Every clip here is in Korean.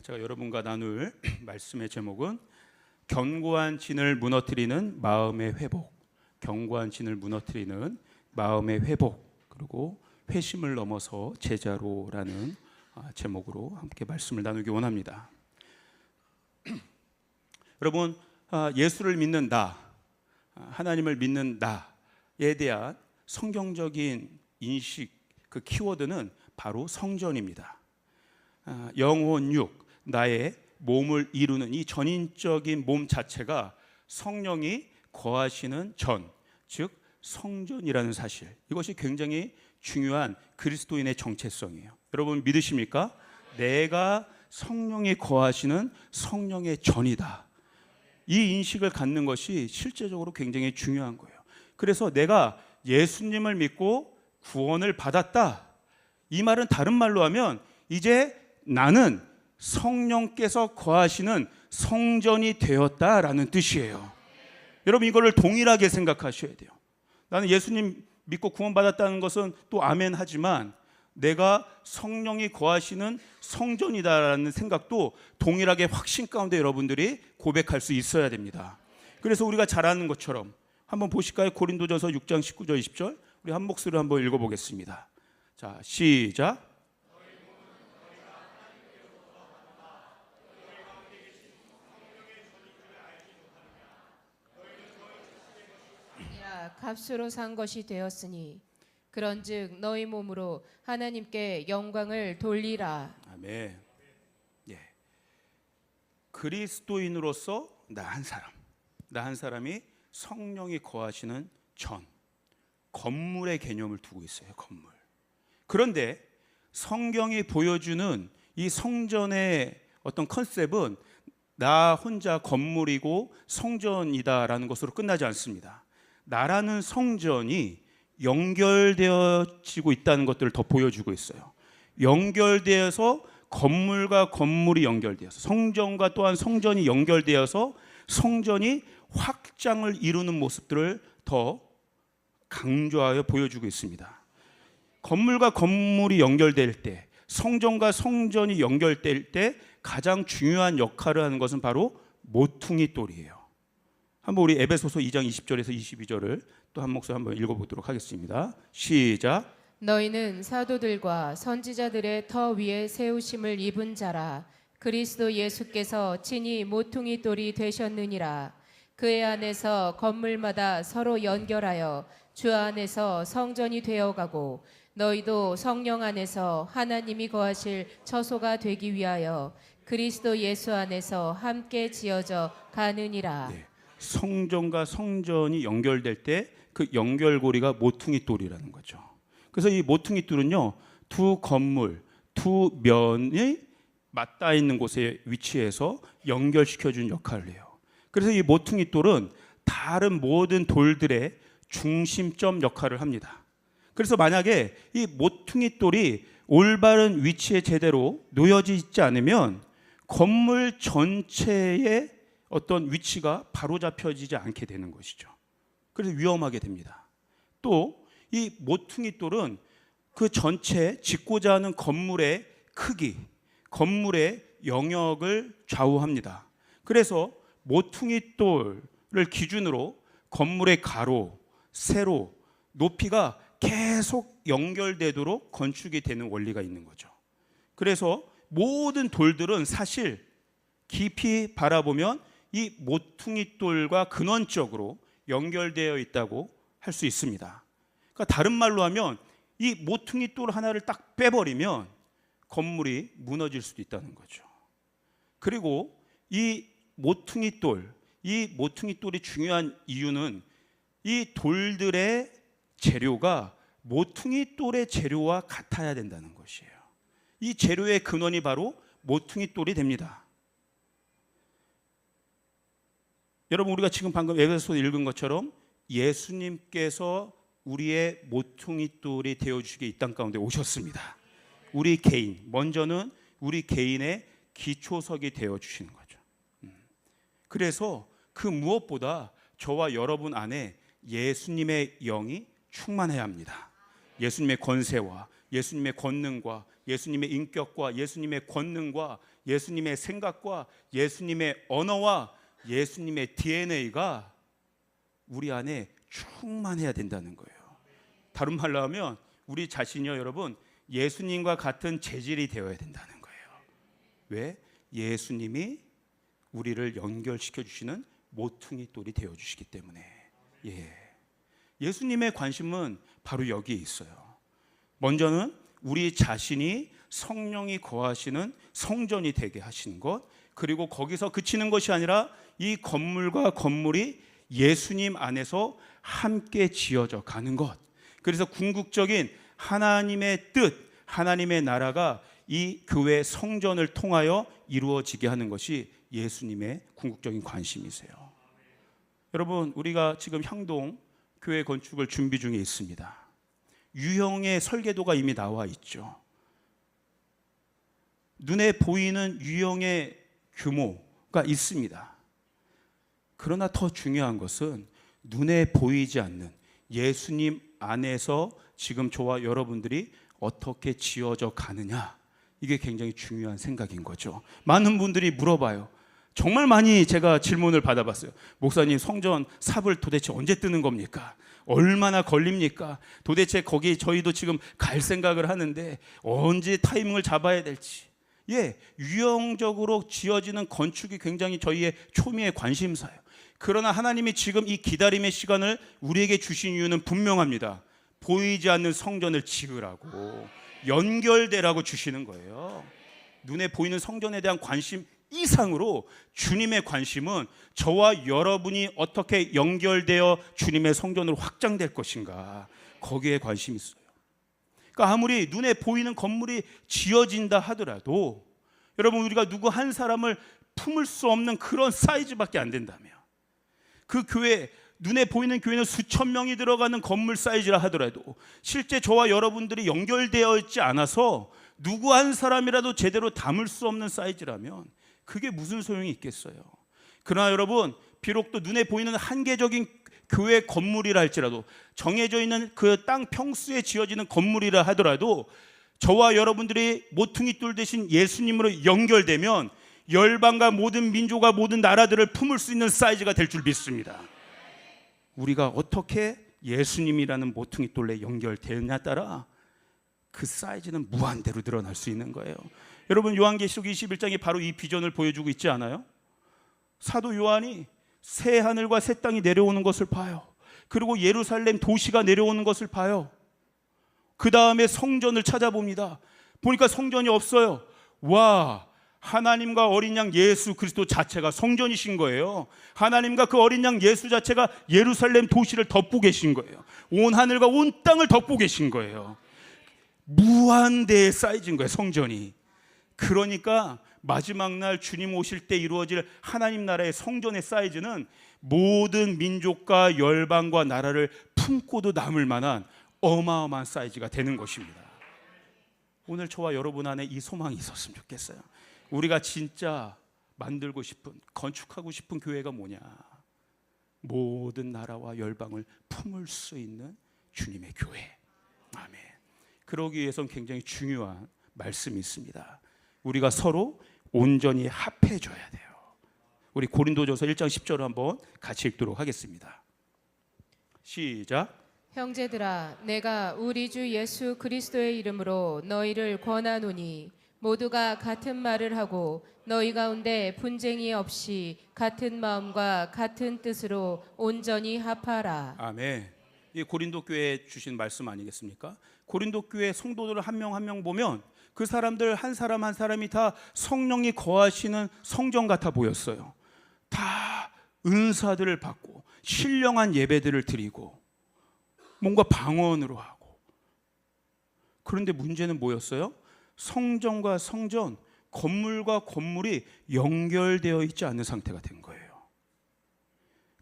제가 여러분과 나눌 말씀의 제목은 견고한 진을 무너뜨리는 마음의 회복. 견고한 진을 무너뜨리는 마음의 회복, 그리고 회심을 넘어서 제자로라는 제목으로 함께 말씀을 나누기 원합니다. 여러분, 예수를 믿는 나, 하나님을 믿는 나에 대한 성경적인 인식, 그 키워드는 바로 성전입니다. 영혼, 육, 나의 몸을 이루는 이 전인적인 몸 자체가 성령이 거하시는 전, 즉 성전이라는 사실, 이것이 굉장히 중요한 그리스도인의 정체성이에요. 여러분 믿으십니까? 내가 성령이 거하시는 성령의 전이다. 이 인식을 갖는 것이 실제적으로 굉장히 중요한 거예요. 그래서 내가 예수님을 믿고 구원을 받았다, 이 말은 다른 말로 하면 이제 나는 성령께서 거하시는 성전이 되었다라는 뜻이에요. 여러분 이거를 동일하게 생각하셔야 돼요. 나는 예수님 믿고 구원받았다는 것은 또 아멘 하지만 내가 성령이 거하시는 성전이다라는 생각도 동일하게 확신 가운데 여러분들이 고백할 수 있어야 됩니다. 그래서 우리가 잘 아는 것처럼 한번 보실까요? 고린도전서 6장 19절 20절 우리 한 목소리로 한번 읽어보겠습니다. 자, 시작. 값으로 산 것이 되었으니 그런즉 너희 몸으로 하나님께 영광을 돌리라. 아멘. 예. 그리스도인으로서 나 한 사람이 성령이 거하시는 전, 건물의 개념을 두고 있어요. 건물. 그런데 성경이 보여주는 이 성전의 어떤 컨셉은 나 혼자 건물이고 성전이다라는 것으로 끝나지 않습니다. 나라는 성전이 연결되어지고 있다는 것들을 더 보여주고 있어요. 연결되어서 건물과 건물이 연결되어서 성전과 또한 성전이 연결되어서 성전이 확장을 이루는 모습들을 더 강조하여 보여주고 있습니다. 건물과 건물이 연결될 때, 성전과 성전이 연결될 때 가장 중요한 역할을 하는 것은 바로 모퉁이 돌이에요. 한번 우리 에베소서 2장 20절에서 22절을 또 한 목소리 한번 읽어보도록 하겠습니다. 시작. 너희는 사도들과 선지자들의 터 위에 세우심을 입은 자라. 그리스도 예수께서 친히 모퉁이 돌이 되셨느니라. 그의 안에서 건물마다 서로 연결하여 주 안에서 성전이 되어가고 너희도 성령 안에서 하나님이 거하실 처소가 되기 위하여 그리스도 예수 안에서 함께 지어져 가느니라. 네. 성전과 성전이 연결될 때 그 연결고리가 모퉁이 돌이라는 거죠. 그래서 이 모퉁이 돌은요, 두 건물, 두 면이 맞닿아 있는 곳에 위치해서 연결시켜주는 역할을 해요. 그래서 이 모퉁이 돌은 다른 모든 돌들의 중심점 역할을 합니다. 그래서 만약에 이 모퉁이 돌이 올바른 위치에 제대로 놓여져 있지 않으면 건물 전체의 어떤 위치가 바로잡혀지지 않게 되는 것이죠. 그래서 위험하게 됩니다. 또 이 모퉁이 돌은 그 전체 짓고자 하는 건물의 크기, 건물의 영역을 좌우합니다. 그래서 모퉁이 돌을 기준으로 건물의 가로, 세로, 높이가 계속 연결되도록 건축이 되는 원리가 있는 거죠. 그래서 모든 돌들은 사실 깊이 바라보면 이 모퉁이 돌과 근원적으로 연결되어 있다고 할 수 있습니다. 그러니까 다른 말로 하면 이 모퉁이 돌 하나를 딱 빼버리면 건물이 무너질 수도 있다는 거죠. 그리고 이 모퉁이 돌이 중요한 이유는 이 돌들의 재료가 모퉁이 돌의 재료와 같아야 된다는 것이에요. 이 재료의 근원이 바로 모퉁이 돌이 됩니다. 여러분 우리가 지금 방금 에베소서 읽은 것처럼 예수님께서 우리의 모퉁이 돌이 되어주시게 이 땅 가운데 오셨습니다. 우리 개인, 먼저는 우리 개인의 기초석이 되어주시는 거죠. 그래서 그 무엇보다 저와 여러분 안에 예수님의 영이 충만해야 합니다. 예수님의 권세와 예수님의 권능과 예수님의 인격과 예수님의 권능과 예수님의 생각과 예수님의 언어와 예수님의 DNA가 우리 안에 충만해야 된다는 거예요. 다른 말로 하면 우리 자신이요, 여러분, 예수님과 같은 재질이 되어야 된다는 거예요. 왜? 예수님이 우리를 연결시켜 주시는 모퉁이 돌이 되어 주시기 때문에. 예수님의 관심은 바로 여기에 있어요. 먼저는 우리 자신이 성령이 거하시는 성전이 되게 하시는 것, 그리고 거기서 그치는 것이 아니라 이 건물과 건물이 예수님 안에서 함께 지어져 가는 것. 그래서 궁극적인 하나님의 뜻, 하나님의 나라가 이 교회 성전을 통하여 이루어지게 하는 것이 예수님의 궁극적인 관심이세요. 여러분, 우리가 지금 향동 교회 건축을 준비 중에 있습니다. 유형의 설계도가 이미 나와 있죠. 눈에 보이는 유형의 규모가 있습니다. 그러나 더 중요한 것은 눈에 보이지 않는 예수님 안에서 지금 저와 여러분들이 어떻게 지어져 가느냐, 이게 굉장히 중요한 생각인 거죠. 많은 분들이 물어봐요. 정말 많이 제가 질문을 받아봤어요. 목사님, 성전 삽을 도대체 언제 뜨는 겁니까? 얼마나 걸립니까? 도대체 거기 저희도 지금 갈 생각을 하는데 언제 타이밍을 잡아야 될지. 유형적으로 지어지는 건축이 굉장히 저희의 초미의 관심사예요. 그러나 하나님이 지금 이 기다림의 시간을 우리에게 주신 이유는 분명합니다. 보이지 않는 성전을 지으라고, 연결되라고 주시는 거예요. 눈에 보이는 성전에 대한 관심 이상으로 주님의 관심은 저와 여러분이 어떻게 연결되어 주님의 성전으로 확장될 것인가, 거기에 관심이 있어요. 그러니까 아무리 눈에 보이는 건물이 지어진다 하더라도 여러분, 우리가 누구 한 사람을 품을 수 없는 그런 사이즈밖에 안 된다며, 그 교회, 눈에 보이는 교회는 수천 명이 들어가는 건물 사이즈라 하더라도 실제 저와 여러분들이 연결되어 있지 않아서 누구 한 사람이라도 제대로 담을 수 없는 사이즈라면 그게 무슨 소용이 있겠어요. 그러나 여러분, 비록 또 눈에 보이는 한계적인 교회 건물이라 할지라도, 정해져 있는 그 땅 평수에 지어지는 건물이라 하더라도 저와 여러분들이 모퉁이 돌 대신 예수님으로 연결되면 열방과 모든 민족과 모든 나라들을 품을 수 있는 사이즈가 될 줄 믿습니다. 우리가 어떻게 예수님이라는 모퉁이 돌에 연결되느냐에 따라 그 사이즈는 무한대로 늘어날 수 있는 거예요. 여러분, 요한계시록 21장이 바로 이 비전을 보여주고 있지 않아요? 사도 요한이 새 하늘과 새 땅이 내려오는 것을 봐요. 그리고 예루살렘 도시가 내려오는 것을 봐요. 그 다음에 성전을 찾아봅니다. 보니까 성전이 없어요. 와, 하나님과 어린 양 예수 그리스도 자체가 성전이신 거예요. 하나님과 그 어린 양 예수 자체가 예루살렘 도시를 덮고 계신 거예요. 온 하늘과 온 땅을 덮고 계신 거예요. 무한대의 사이즈인 거예요, 성전이. 그러니까 마지막 날 주님 오실 때 이루어질 하나님 나라의 성전의 사이즈는 모든 민족과 열방과 나라를 품고도 남을 만한 어마어마한 사이즈가 되는 것입니다. 오늘 저와 여러분 안에 이 소망이 있었으면 좋겠어요. 우리가 진짜 만들고 싶은, 건축하고 싶은 교회가 뭐냐? 모든 나라와 열방을 품을 수 있는 주님의 교회. 아멘. 그러기 위해서는 굉장히 중요한 말씀이 있습니다. 우리가 서로 온전히 합해져야 돼요. 우리 고린도전서 1장 10절을 한번 같이 읽도록 하겠습니다. 시작. 형제들아, 내가 우리 주 예수 그리스도의 이름으로 너희를 권하노니 모두가 같은 말을 하고 너희 가운데 분쟁이 없이 같은 마음과 같은 뜻으로 온전히 합하라. 아멘. 이 고린도 교회에 주신 말씀 아니겠습니까? 고린도 교회 성도들 한 명 한 명 보면 그 사람들 한 사람 한 사람이 다 성령이 거하시는 성전 같아 보였어요. 다 은사들을 받고 신령한 예배들을 드리고 뭔가 방언으로 하고. 그런데 문제는 뭐였어요? 성전과 성전, 건물과 건물이 연결되어 있지 않은 상태가 된 거예요.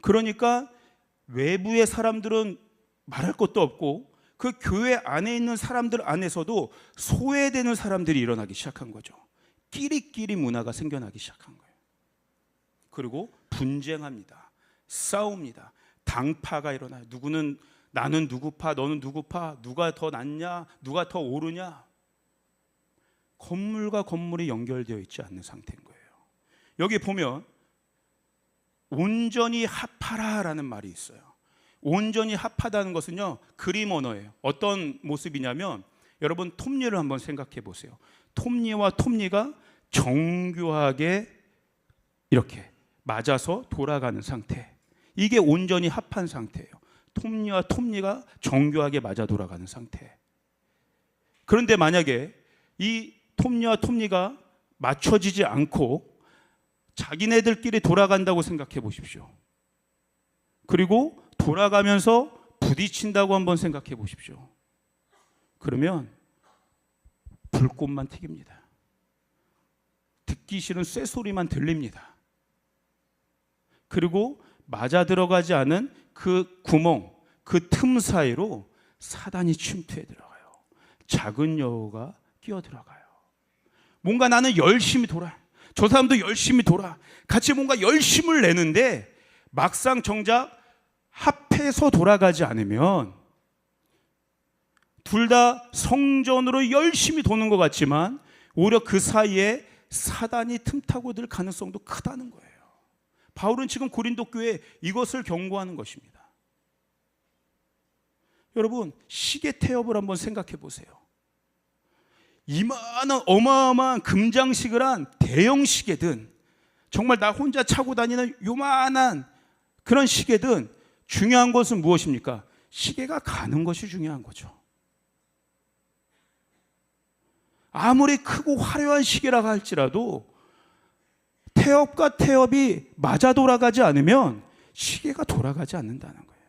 그러니까 외부의 사람들은 말할 것도 없고 그 교회 안에 있는 사람들 안에서도 소외되는 사람들이 일어나기 시작한 거죠. 끼리끼리 문화가 생겨나기 시작한 거예요. 그리고 분쟁합니다. 싸웁니다. 당파가 일어나요. 누구는 나는 누구 파, 너는 누구 파, 누가 더 낫냐, 누가 더 옳으냐. 건물과 건물이 연결되어 있지 않는 상태인 거예요. 여기 보면 온전히 합하라라는 말이 있어요. 온전히 합하다는 것은요, 그림 언어예요. 어떤 모습이냐면 여러분 톱니를 한번 생각해 보세요. 톱니와 톱니가 정교하게 이렇게 맞아서 돌아가는 상태. 이게 온전히 합한 상태예요. 톱니와 톱니가 정교하게 맞아 돌아가는 상태. 그런데 만약에 이 톱니와 톱니가 맞춰지지 않고 자기네들끼리 돌아간다고 생각해 보십시오. 그리고 돌아가면서 부딪힌다고 한번 생각해 보십시오. 그러면 불꽃만 튀깁니다. 듣기 싫은 쇠소리만 들립니다. 그리고 맞아 들어가지 않은 그 구멍, 그 틈 사이로 사단이 침투해 들어가요. 작은 여우가 끼어 들어가요. 뭔가 나는 열심히 돌아, 저 사람도 열심히 돌아, 같이 뭔가 열심을 내는데 막상 정작 합해서 돌아가지 않으면 둘 다 성전으로 열심히 도는 것 같지만 오히려 그 사이에 사단이 틈타고 들 가능성도 크다는 거예요. 바울은 지금 고린도 교회에 이것을 경고하는 것입니다. 여러분, 시계 태엽을 한번 생각해 보세요. 이만한 어마어마한 금장식을 한 대형 시계든 정말 나 혼자 차고 다니는 요만한 그런 시계든 중요한 것은 무엇입니까? 시계가 가는 것이 중요한 거죠. 아무리 크고 화려한 시계라고 할지라도 태엽과 태엽이 맞아 돌아가지 않으면 시계가 돌아가지 않는다는 거예요.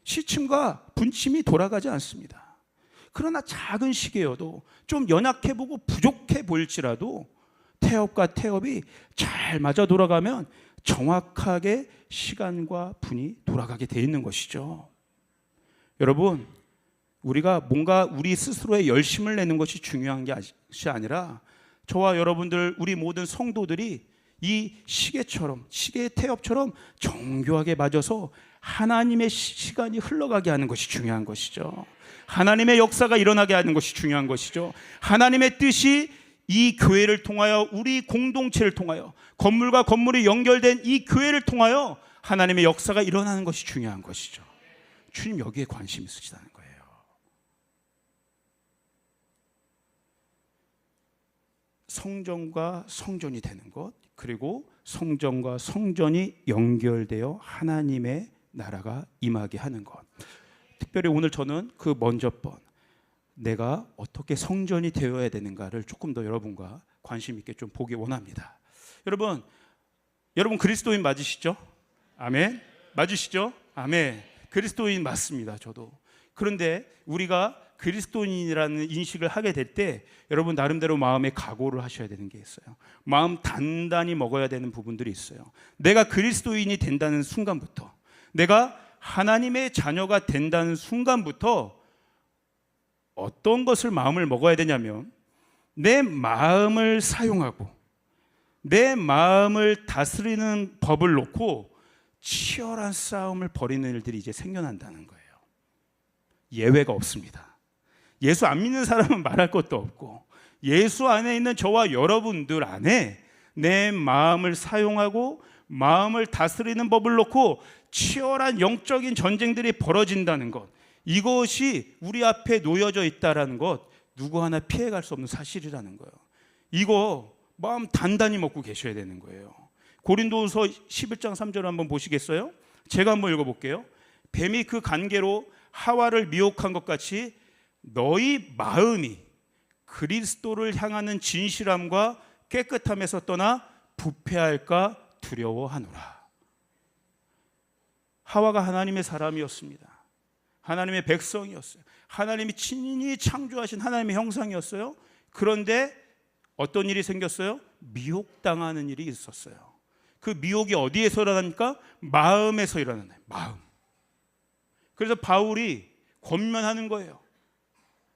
시침과 분침이 돌아가지 않습니다. 그러나 작은 시계여도 좀 연약해 보고 부족해 보일지라도 태엽과 태엽이 잘 맞아 돌아가면 정확하게 시간과 분이 돌아가게 돼 있는 것이죠. 여러분, 우리가 뭔가 우리 스스로의 열심을 내는 것이 중요한 것이 아니라 저와 여러분들, 우리 모든 성도들이 이 시계처럼, 시계의 태엽처럼 정교하게 맞아서 하나님의 시간이 흘러가게 하는 것이 중요한 것이죠. 하나님의 역사가 일어나게 하는 것이 중요한 것이죠. 하나님의 뜻이 이 교회를 통하여, 우리 공동체를 통하여, 건물과 건물이 연결된 이 교회를 통하여 하나님의 역사가 일어나는 것이 중요한 것이죠. 주님 여기에 관심 있으시다는 거예요. 성전과 성전이 되는 것, 그리고 성전과 성전이 연결되어 하나님의 나라가 임하게 하는 것. 특별히 오늘 저는 그 먼저 번, 내가 어떻게 성전이 되어야 되는가를 조금 더 여러분과 관심 있게 좀 보기 원합니다. 여러분 그리스도인 맞으시죠? 아멘. 맞으시죠? 아멘. 그리스도인 맞습니다. 저도. 그런데 우리가 그리스도인이라는 인식을 하게 될 때 여러분 나름대로 마음에 각오를 하셔야 되는 게 있어요. 마음 단단히 먹어야 되는 부분들이 있어요. 내가 그리스도인이 된다는 순간부터, 내가 하나님의 자녀가 된다는 순간부터 어떤 것을 마음을 먹어야 되냐면 내 마음을 사용하고 내 마음을 다스리는 법을 놓고 치열한 싸움을 벌이는 일들이 이제 생겨난다는 거예요. 예외가 없습니다. 예수 안 믿는 사람은 말할 것도 없고 예수 안에 있는 저와 여러분들 안에 내 마음을 사용하고 마음을 다스리는 법을 놓고 치열한 영적인 전쟁들이 벌어진다는 것, 이것이 우리 앞에 놓여져 있다는 것, 누구 하나 피해갈 수 없는 사실이라는 거예요. 이거 마음 단단히 먹고 계셔야 되는 거예요. 고린도후서 11장 3절 한번 보시겠어요? 제가 한번 읽어볼게요. 뱀이 그 간계로 하와를 미혹한 것 같이 너희 마음이 그리스도를 향하는 진실함과 깨끗함에서 떠나 부패할까 두려워하노라. 하와가 하나님의 사람이었습니다. 하나님의 백성이었어요. 하나님이 친히 창조하신 하나님의 형상이었어요. 그런데 어떤 일이 생겼어요? 미혹당하는 일이 있었어요. 그 미혹이 어디에서 일어납니까? 마음에서 일어나는 마음. 그래서 바울이 권면하는 거예요.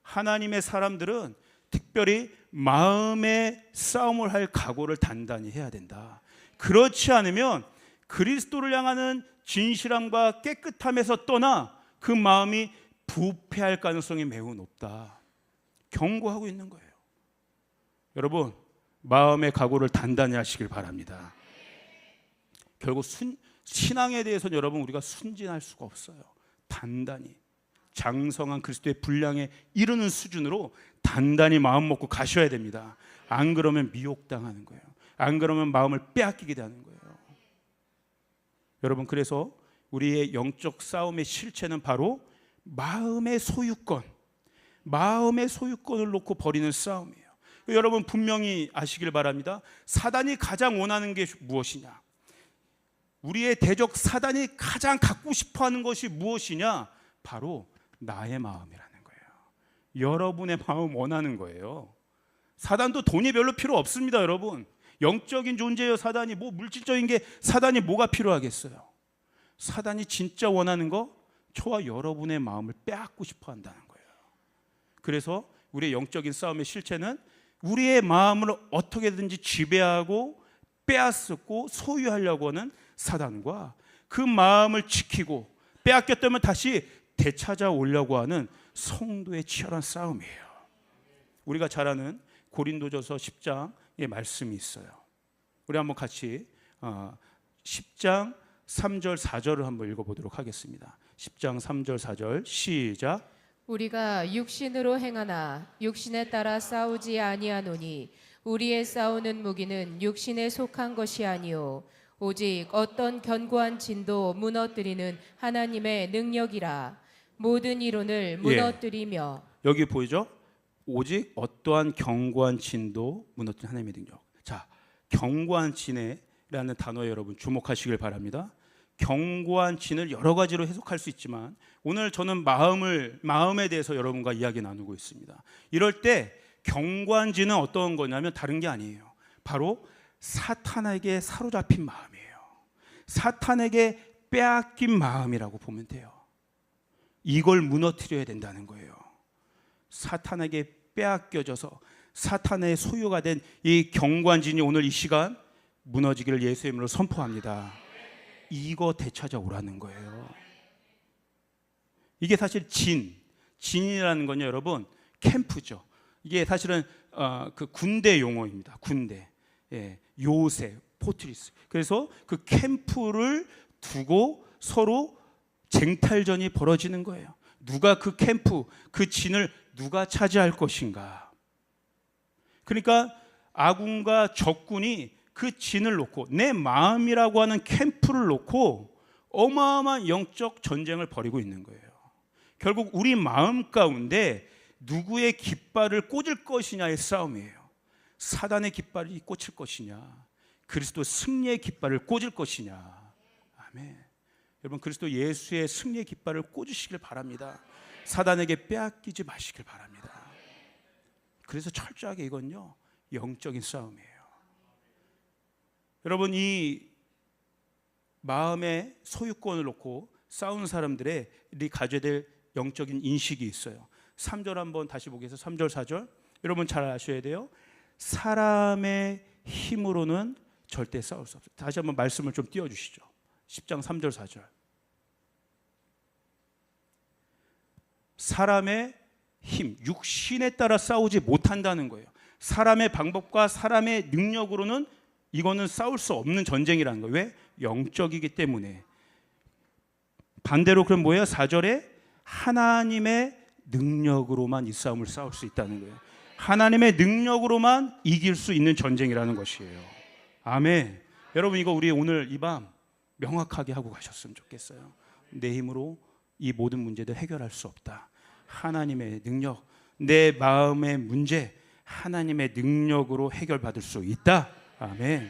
하나님의 사람들은 특별히 마음의 싸움을 할 각오를 단단히 해야 된다. 그렇지 않으면 그리스도를 향하는 진실함과 깨끗함에서 떠나 그 마음이 부패할 가능성이 매우 높다. 경고하고 있는 거예요. 여러분 마음의 각오를 단단히 하시길 바랍니다. 결국 신앙에 대해서는 여러분 우리가 순진할 수가 없어요. 단단히 장성한 그리스도의 분량에 이르는 수준으로 단단히 마음 먹고 가셔야 됩니다. 안 그러면 미혹당하는 거예요. 안 그러면 마음을 빼앗기게 되는 거예요. 여러분 그래서 우리의 영적 싸움의 실체는 바로 마음의 소유권을 놓고 벌이는 싸움이에요. 여러분 분명히 아시길 바랍니다. 사단이 가장 원하는 게 무엇이냐? 우리의 대적 사단이 가장 갖고 싶어하는 것이 무엇이냐? 바로 나의 마음이라는 거예요. 여러분의 마음 원하는 거예요. 사단도 돈이 별로 필요 없습니다, 여러분. 영적인 존재예요. 사단이 뭐 물질적인 게 사단이 뭐가 필요하겠어요? 사단이 진짜 원하는 거 저와 여러분의 마음을 빼앗고 싶어 한다는 거예요. 그래서 우리의 영적인 싸움의 실체는 우리의 마음을 어떻게든지 지배하고 빼앗고 소유하려고 하는 사단과 그 마음을 지키고 빼앗겼다면 다시 되찾아오려고 하는 성도의 치열한 싸움이에요. 우리가 잘 아는 고린도전서 10장의 말씀이 있어요. 우리 한번 같이 10장 3절 4절을 한번 읽어보도록 하겠습니다. 10장 3절 4절 시작. 우리가 육신으로 행하나 육신에 따라 싸우지 아니하노니 우리의 싸우는 무기는 육신에 속한 것이 아니요 오직 어떤 견고한 진도 무너뜨리는 하나님의 능력이라. 모든 이론을 무너뜨리며. 여기 보이죠? 오직 어떠한 견고한 진도 무너뜨리는 하나님의 능력. 자, 견고한 진이라는 단어에 여러분 주목하시길 바랍니다. 견고한 진을 여러 가지로 해석할 수 있지만 오늘 저는 마음에 대해서 여러분과 이야기 나누고 있습니다. 이럴 때 견고한 진은 어떤 거냐면 다른 게 아니에요. 바로 사탄에게 사로잡힌 마음이에요. 사탄에게 빼앗긴 마음이라고 보면 돼요. 이걸 무너뜨려야 된다는 거예요. 사탄에게 빼앗겨져서 사탄의 소유가 된 이 견고한 진이 오늘 이 시간 무너지기를 예수의 이름으로 선포합니다. 이거 되찾아오라는 거예요. 이게 사실 진이라는 건요, 여러분 캠프죠. 이게 사실은 그 군대 용어입니다. 군대, 요새, 포트리스. 그래서 그 캠프를 두고 서로 쟁탈전이 벌어지는 거예요. 누가 그 캠프, 그 진을 누가 차지할 것인가. 그러니까 아군과 적군이 그 진을 놓고 내 마음이라고 하는 캠프를 놓고 어마어마한 영적 전쟁을 벌이고 있는 거예요. 결국 우리 마음 가운데 누구의 깃발을 꽂을 것이냐의 싸움이에요. 사단의 깃발이 꽂힐 것이냐, 그리스도 승리의 깃발을 꽂을 것이냐. 아멘. 여러분 그리스도 예수의 승리의 깃발을 꽂으시길 바랍니다. 사단에게 빼앗기지 마시길 바랍니다. 그래서 철저하게 이건요 영적인 싸움이에요. 여러분 이 마음의 소유권을 놓고 싸우는 사람들이 가져야 될 영적인 인식이 있어요. 3절 한번 다시 보겠습니다. 3절 4절 여러분 잘 아셔야 돼요. 사람의 힘으로는 절대 싸울 수 없어요. 다시 한번 말씀을 좀 띄워주시죠. 10장 3절 4절. 사람의 힘, 육신에 따라 싸우지 못한다는 거예요. 사람의 방법과 사람의 능력으로는 이거는 싸울 수 없는 전쟁이라는 거예요. 왜? 영적이기 때문에. 반대로 그럼 뭐예요? 4절에 하나님의 능력으로만 이 싸움을 싸울 수 있다는 거예요. 하나님의 능력으로만 이길 수 있는 전쟁이라는 것이에요. 아멘. 여러분 이거 우리 오늘 이 밤 명확하게 하고 가셨으면 좋겠어요. 내 힘으로 이 모든 문제들 해결할 수 없다. 하나님의 능력, 내 마음의 문제 하나님의 능력으로 해결받을 수 있다. 아멘.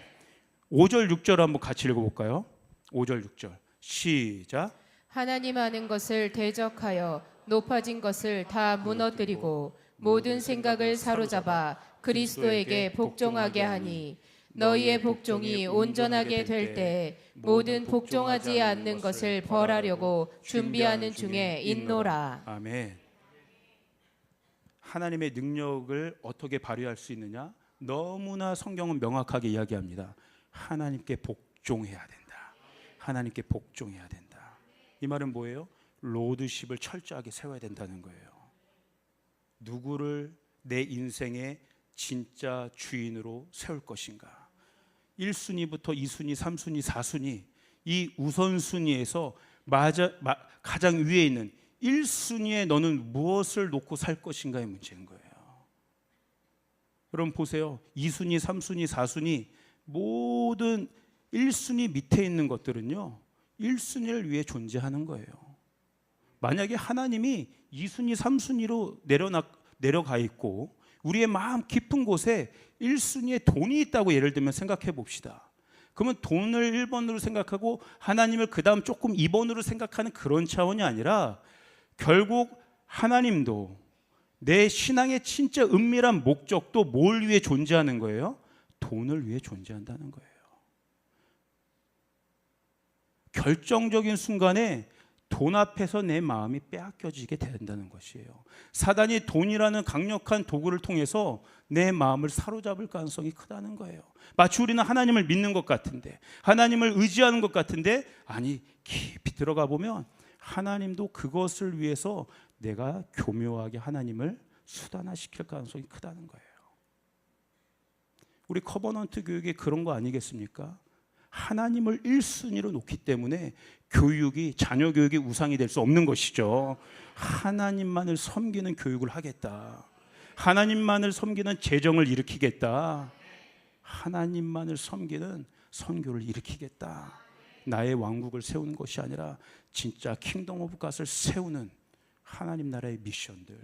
5절 6절 한번 같이 읽어볼까요? 5절 6절 시작. 하나님 아는 것을 대적하여 높아진 것을 다 무너뜨리고 모든 생각을 사로잡아 그리스도에게 복종하게 하니 너희의 복종이 온전하게 될 때 모든 복종하지 않는 것을 벌하려고 준비하는 중에 있노라. 아멘. 하나님의 능력을 어떻게 발휘할 수 있느냐? 너무나 성경은 명확하게 이야기합니다. 하나님께 복종해야 된다. 하나님께 복종해야 된다. 이 말은 뭐예요? 로드십을 철저하게 세워야 된다는 거예요. 누구를 내 인생의 진짜 주인으로 세울 것인가? 1순위부터 2순위, 3순위, 4순위 이 우선순위에서 가장 위에 있는 1순위에 너는 무엇을 놓고 살 것인가의 문제인 거예요. 여러분 보세요. 2순위, 3순위, 4순위 모든 1순위 밑에 있는 것들은요 1순위를 위해 존재하는 거예요. 만약에 하나님이 2순위, 3순위로 내려가 있고 우리의 마음 깊은 곳에 1순위에 돈이 있다고 예를 들면 생각해 봅시다. 그러면 돈을 1번으로 생각하고 하나님을 그 다음 조금 2번으로 생각하는 그런 차원이 아니라 결국 하나님도 내 신앙의 진짜 은밀한 목적도 뭘 위해 존재하는 거예요? 돈을 위해 존재한다는 거예요. 결정적인 순간에 돈 앞에서 내 마음이 빼앗겨지게 된다는 것이에요. 사단이 돈이라는 강력한 도구를 통해서 내 마음을 사로잡을 가능성이 크다는 거예요. 마치 우리는 하나님을 믿는 것 같은데, 하나님을 의지하는 것 같은데, 아니 깊이 들어가 보면 하나님도 그것을 위해서 내가 교묘하게 하나님을 수단화시킬 가능성이 크다는 거예요. 우리 커버넌트 교육이 그런 거 아니겠습니까? 하나님을 1순위로 놓기 때문에 교육이, 자녀 교육이 우상이 될 수 없는 것이죠. 하나님만을 섬기는 교육을 하겠다. 하나님만을 섬기는 재정을 일으키겠다. 하나님만을 섬기는 선교를 일으키겠다. 나의 왕국을 세우는 것이 아니라 진짜 킹덤 오브 갓을 세우는 하나님 나라의 미션들.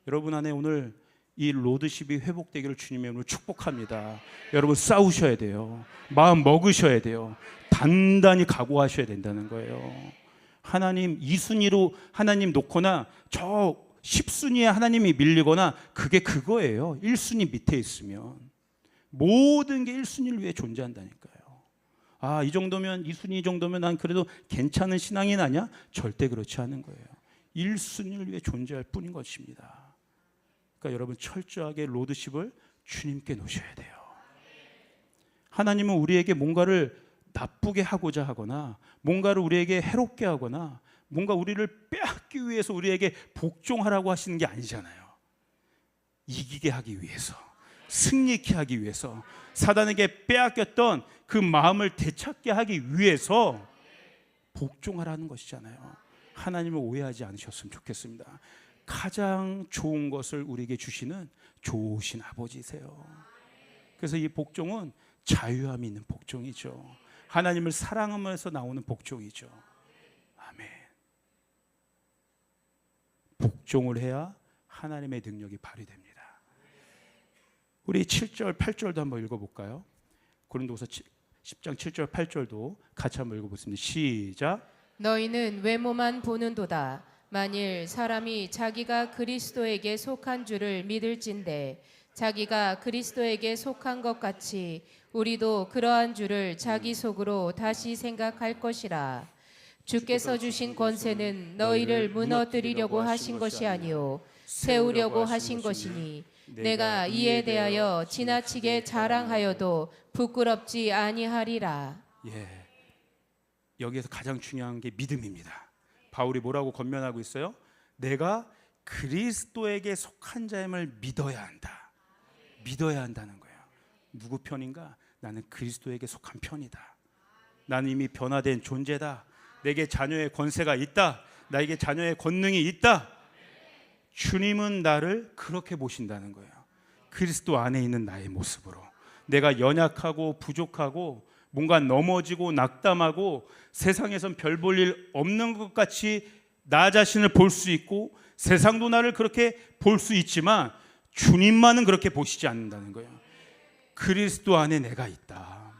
여러분 안에 오늘 이 로드십이 회복되기를 주님의 이름으로 축복합니다. 여러분 싸우셔야 돼요. 마음 먹으셔야 돼요. 단단히 각오하셔야 된다는 거예요. 하나님 2순위로 하나님 놓거나 저 10순위에 하나님이 밀리거나 그게 그거예요. 1순위 밑에 있으면 모든 게 1순위를 위해 존재한다니까요. 아, 이 정도면 2순위 이 정도면 난 그래도 괜찮은 신앙인 아니야? 절대 그렇지 않은 거예요. 1순위를 위해 존재할 뿐인 것입니다. 그러니까 여러분 철저하게 로드십을 주님께 놓으셔야 돼요. 하나님은 우리에게 뭔가를 나쁘게 하고자 하거나 뭔가를 우리에게 해롭게 하거나 뭔가 우리를 빼앗기 위해서 우리에게 복종하라고 하시는 게 아니잖아요. 이기게 하기 위해서, 승리케 하기 위해서, 사단에게 빼앗겼던 그 마음을 되찾게 하기 위해서 복종하라는 것이잖아요. 하나님을 오해하지 않으셨으면 좋겠습니다. 가장 좋은 것을 우리에게 주시는 좋으신 아버지세요. 그래서 이 복종은 자유함이 있는 복종이죠. 하나님을 사랑하면서 나오는 복종이죠. 아멘. 복종을 해야 하나님의 능력이 발휘됩니다. 우리 7절, 8절도 한번 읽어볼까요? 고린도후서 10장 7절, 8절도 같이 한번 읽어보겠습니다. 시작. 너희는 외모만 보는도다. 만일 사람이 자기가 그리스도에게 속한 줄을 믿을진대 자기가 그리스도에게 속한 것 같이 우리도 그러한 줄을 자기 속으로 다시 생각할 것이라. 주께서 주신 권세는 너희를 무너뜨리려고 하신 것이 아니요 세우려고 하신 것이니 내가 이에 대하여 지나치게 자랑하여도 부끄럽지 아니하리라. 예, 여기에서 가장 중요한 게 믿음입니다. 바울이 뭐라고 권면하고 있어요? 내가 그리스도에게 속한 자임을 믿어야 한다. 믿어야 한다는 거예요. 누구 편인가? 나는 그리스도에게 속한 편이다. 나는 이미 변화된 존재다. 내게 자녀의 권세가 있다. 나에게 자녀의 권능이 있다. 주님은 나를 그렇게 보신다는 거예요. 그리스도 안에 있는 나의 모습으로. 내가 연약하고 부족하고 뭔가 넘어지고 낙담하고 세상에선 별 볼 일 없는 것 같이 나 자신을 볼 수 있고 세상도 나를 그렇게 볼 수 있지만 주님만은 그렇게 보시지 않는다는 거예요. 그리스도 안에 내가 있다.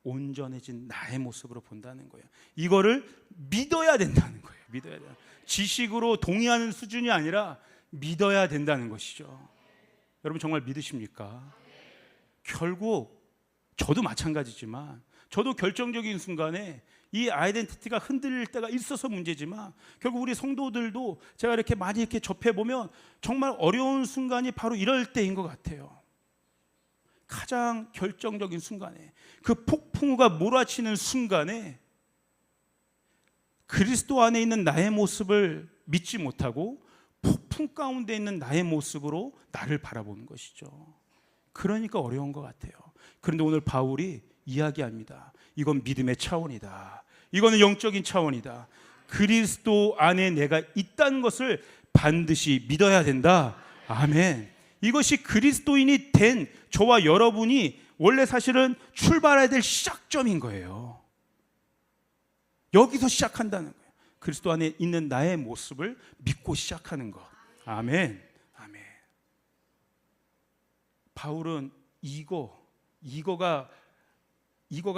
온전해진 나의 모습으로 본다는 거예요. 이거를 믿어야 된다는 거예요. 믿어야 돼요. 지식으로 동의하는 수준이 아니라 믿어야 된다는 것이죠. 여러분 정말 믿으십니까? 결국 저도 마찬가지지만 저도 결정적인 순간에 이 아이덴티티가 흔들릴 때가 있어서 문제지만 결국 우리 성도들도 제가 이렇게 많이 이렇게 접해보면 정말 어려운 순간이 바로 이럴 때인 것 같아요. 가장 결정적인 순간에 그 폭풍우가 몰아치는 순간에 그리스도 안에 있는 나의 모습을 믿지 못하고 폭풍 품 가운데 있는 나의 모습으로 나를 바라보는 것이죠. 그러니까 어려운 것 같아요. 그런데 오늘 바울이 이야기합니다. 이건 믿음의 차원이다. 이거는 영적인 차원이다. 그리스도 안에 내가 있다는 것을 반드시 믿어야 된다. 아멘. 이것이 그리스도인이 된 저와 여러분이 원래 사실은 출발해야 될 시작점인 거예요. 여기서 시작한다는 거예요. 그리스도 안에 있는 나의 모습을 믿고 시작하는 것. 아멘. 아멘. 바울은 이거가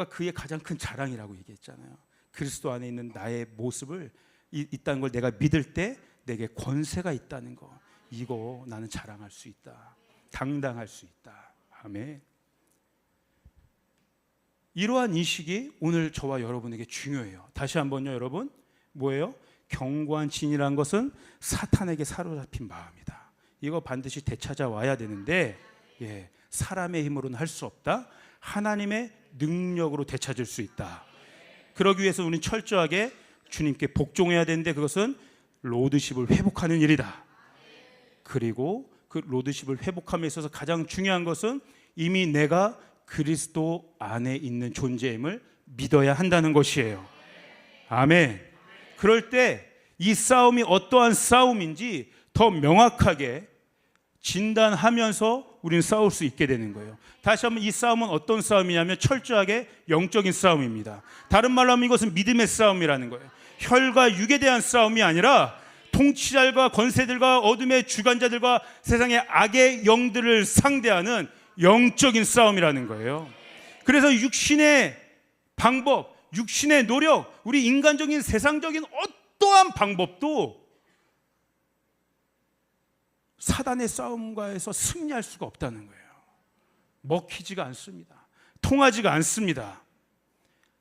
그의 가장 큰 자랑이라고 얘기했잖아요. 그리스도 안에 있는 나의 모습을 있다는 걸 내가 믿을 때 내게 권세가 있다는 거. 이거 나는 자랑할 수 있다. 당당할 수 있다. 아멘. 이러한 인식이 오늘 저와 여러분에게 중요해요. 다시 한번요, 여러분. 뭐예요? 견고한 진이라는 것은 사탄에게 사로잡힌 마음이다. 이거 반드시 되찾아와야 되는데 사람의 힘으로는 할 수 없다. 하나님의 능력으로 되찾을 수 있다. 그러기 위해서 우리는 철저하게 주님께 복종해야 되는데 그것은 로드십을 회복하는 일이다. 그리고 그 로드십을 회복함에 있어서 가장 중요한 것은 이미 내가 그리스도 안에 있는 존재임을 믿어야 한다는 것이에요. 아멘. 그럴 때 이 싸움이 어떠한 싸움인지 더 명확하게 진단하면서 우리는 싸울 수 있게 되는 거예요. 다시 한번 이 싸움은 어떤 싸움이냐면 철저하게 영적인 싸움입니다. 다른 말로 하면 이것은 믿음의 싸움이라는 거예요. 혈과 육에 대한 싸움이 아니라 통치자들과 권세들과 어둠의 주관자들과 세상의 악의 영들을 상대하는 영적인 싸움이라는 거예요. 그래서 육신의 방법, 육신의 노력, 우리 인간적인 세상적인 어떠한 방법도 사단의 싸움과에서 승리할 수가 없다는 거예요. 먹히지가 않습니다. 통하지가 않습니다.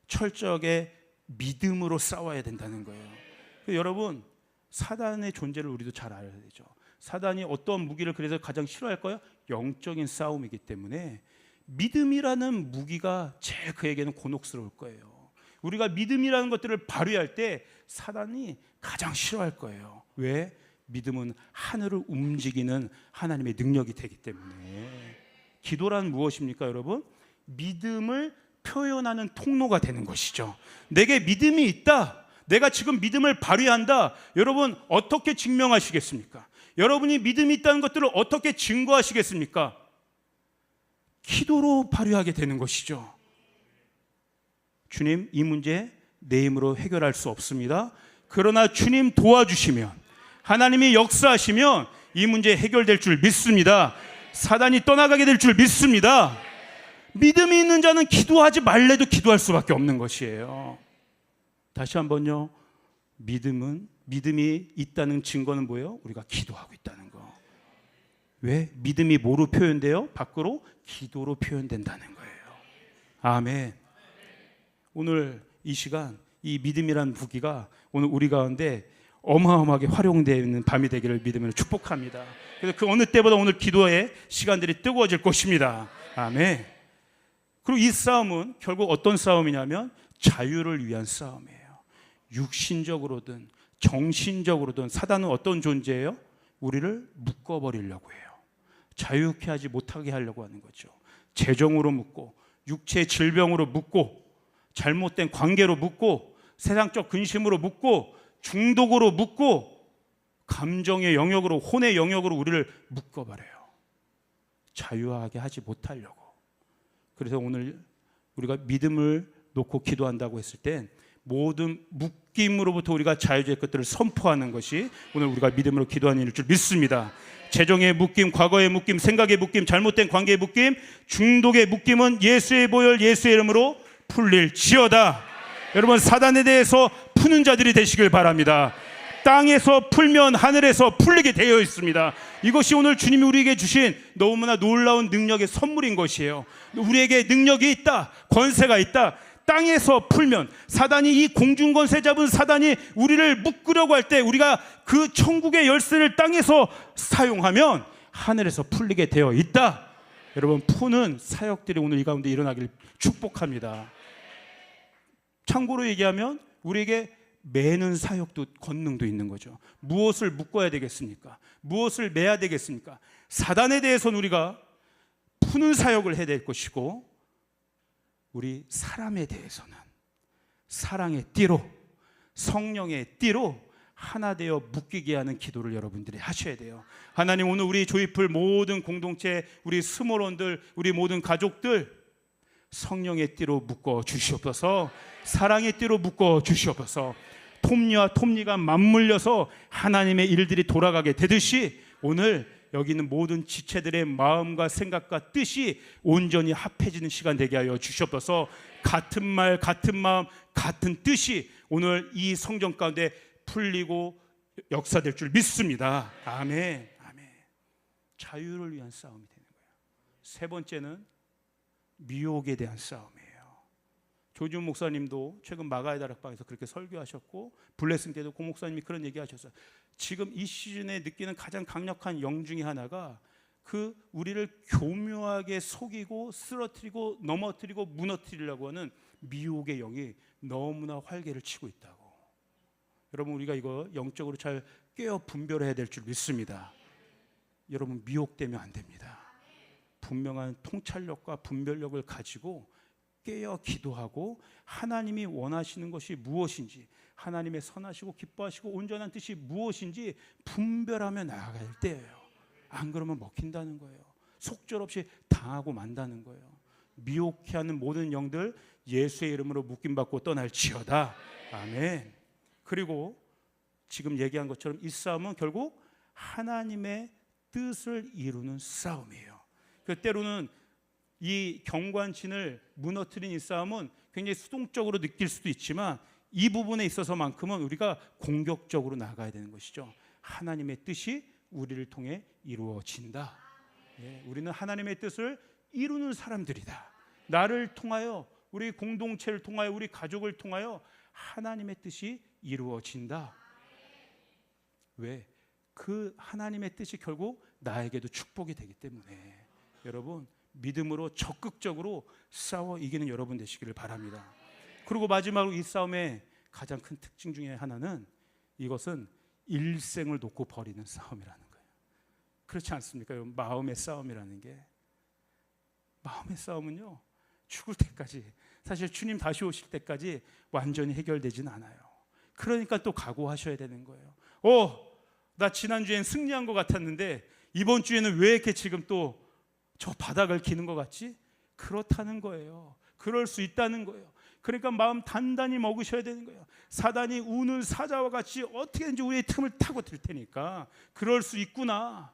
철저하게 믿음으로 싸워야 된다는 거예요. 여러분, 사단의 존재를 우리도 잘 알아야 되죠. 사단이 어떤 무기를 그래서 가장 싫어할까요? 영적인 싸움이기 때문에 믿음이라는 무기가 제일 그에게는 곤혹스러울 거예요. 우리가 믿음이라는 것들을 발휘할 때 사단이 가장 싫어할 거예요. 왜? 믿음은 하늘을 움직이는 하나님의 능력이 되기 때문에. 기도란 무엇입니까, 여러분? 믿음을 표현하는 통로가 되는 것이죠. 내게 믿음이 있다. 내가 지금 믿음을 발휘한다. 여러분, 어떻게 증명하시겠습니까? 여러분이 믿음이 있다는 것들을 어떻게 증거하시겠습니까? 기도로 발휘하게 되는 것이죠. 주님, 이 문제 내 힘으로 해결할 수 없습니다. 그러나 주님 도와주시면, 하나님이 역사하시면 이 문제 해결될 줄 믿습니다. 사단이 떠나가게 될 줄 믿습니다. 믿음이 있는 자는 기도하지 말래도 기도할 수밖에 없는 것이에요. 다시 한번요. 믿음이 있다는 증거는 뭐예요? 우리가 기도하고 있다는 거. 왜? 믿음이 뭐로 표현돼요? 밖으로 기도로 표현된다는 거예요. 아멘. 오늘 이 시간 이 믿음이란 무기가 오늘 우리 가운데 어마어마하게 활용되어 있는 밤이 되기를 믿으며 축복합니다. 그래서 그 어느 때보다 오늘 기도의 시간들이 뜨거워질 것입니다. 아멘. 그리고 이 싸움은 결국 어떤 싸움이냐면 자유를 위한 싸움이에요. 육신적으로든 정신적으로든 사단은 어떤 존재예요? 우리를 묶어버리려고 해요. 자유케 하지 못하게 하려고 하는 거죠. 재정으로 묶고, 육체의 질병으로 묶고, 잘못된 관계로 묶고, 세상적 근심으로 묶고, 중독으로 묶고, 감정의 영역으로, 혼의 영역으로 우리를 묶어버려요. 자유하게 하지 못하려고. 그래서 오늘 우리가 믿음을 놓고 기도한다고 했을 땐 모든 묶임으로부터 우리가 자유될 것들을 선포하는 것이 오늘 우리가 믿음으로 기도하는 일일 줄 믿습니다. 재정의 묶임, 과거의 묶임, 생각의 묶임, 잘못된 관계의 묶임, 중독의 묶임은 예수의 보혈, 예수의 이름으로 풀릴지어다. 여러분, 사단에 대해서 푸는 자들이 되시길 바랍니다. 땅에서 풀면 하늘에서 풀리게 되어 있습니다. 이것이 오늘 주님이 우리에게 주신 너무나 놀라운 능력의 선물인 것이에요. 우리에게 능력이 있다, 권세가 있다. 땅에서 풀면, 사단이, 이 공중권세 잡은 사단이 우리를 묶으려고 할 때 우리가 그 천국의 열쇠를 땅에서 사용하면 하늘에서 풀리게 되어 있다. 여러분, 푸는 사역들이 오늘 이 가운데 일어나길 축복합니다. 참고로 얘기하면 우리에게 매는 사역도 권능도 있는 거죠. 무엇을 묶어야 되겠습니까? 무엇을 매야 되겠습니까? 사단에 대해서는 우리가 푸는 사역을 해야 될 것이고, 우리 사람에 대해서는 사랑의 띠로, 성령의 띠로 하나 되어 묶이게 하는 기도를 여러분들이 하셔야 돼요. 하나님, 오늘 우리 조이풀 모든 공동체, 우리 스몰원들, 우리 모든 가족들 성령의 띠로 묶어 주시옵소서. 사랑의 띠로 묶어 주시옵소서. 톱니와 톱니가 맞물려서 하나님의 일들이 돌아가게 되듯이 오늘 여기 있는 모든 지체들의 마음과 생각과 뜻이 온전히 합해지는 시간 되게 하여 주시옵소서. 같은 말, 같은 마음, 같은 뜻이 오늘 이 성전 가운데 풀리고 역사될 줄 믿습니다. 아멘. 아멘. 자유를 위한 싸움이 되는 거예요. 세 번째는 미혹에 대한 싸움이에요. 조지훈 목사님도 최근 마가의 다락방에서 그렇게 설교하셨고, 블레싱 때도 고 목사님이 그런 얘기하셨어요. 지금 이 시즌에 느끼는 가장 강력한 영 중에 하나가 그 우리를 교묘하게 속이고 쓰러뜨리고 넘어뜨리고 무너뜨리려고 하는 미혹의 영이 너무나 활개를 치고 있다고. 여러분, 우리가 이거 영적으로 잘 깨어 분별해야 될 줄 믿습니다. 여러분, 미혹되면 안 됩니다. 분명한 통찰력과 분별력을 가지고 깨어 기도하고 하나님이 원하시는 것이 무엇인지, 하나님의 선하시고 기뻐하시고 온전한 뜻이 무엇인지 분별하며 나아갈 때예요. 안 그러면 먹힌다는 거예요. 속절없이 당하고 만다는 거예요. 미혹해 하는 모든 영들 예수의 이름으로 묶임받고 떠날지어다. 아멘. 그리고 지금 얘기한 것처럼 이 싸움은 결국 하나님의 뜻을 이루는 싸움이에요. 때로는 이 경관진을 무너뜨린 이 싸움은 굉장히 수동적으로 느낄 수도 있지만 이 부분에 있어서만큼은 우리가 공격적으로 나가야 되는 것이죠. 하나님의 뜻이 우리를 통해 이루어진다. 예, 우리는 하나님의 뜻을 이루는 사람들이다. 나를 통하여, 우리 공동체를 통하여, 우리 가족을 통하여 하나님의 뜻이 이루어진다. 왜? 그 하나님의 뜻이 결국 나에게도 축복이 되기 때문에 여러분, 믿음으로 적극적으로 싸워 이기는 여러분 되시기를 바랍니다. 그리고 마지막으로 이 싸움의 가장 큰 특징 중에 하나는 이것은 일생을 놓고 버리는 싸움이라는 거예요. 그렇지 않습니까? 마음의 싸움이라는 게, 마음의 싸움은요 죽을 때까지, 사실 주님 다시 오실 때까지 완전히 해결되진 않아요. 그러니까 또 각오하셔야 되는 거예요. 나 지난주엔 승리한 것 같았는데 이번 주에는 왜 이렇게 지금 또 저 바닥을 기는 것 같지? 그렇다는 거예요. 그럴 수 있다는 거예요. 그러니까 마음 단단히 먹으셔야 되는 거예요. 사단이 우는 사자와 같이 어떻게든지 우리의 틈을 타고 들 테니까 그럴 수 있구나.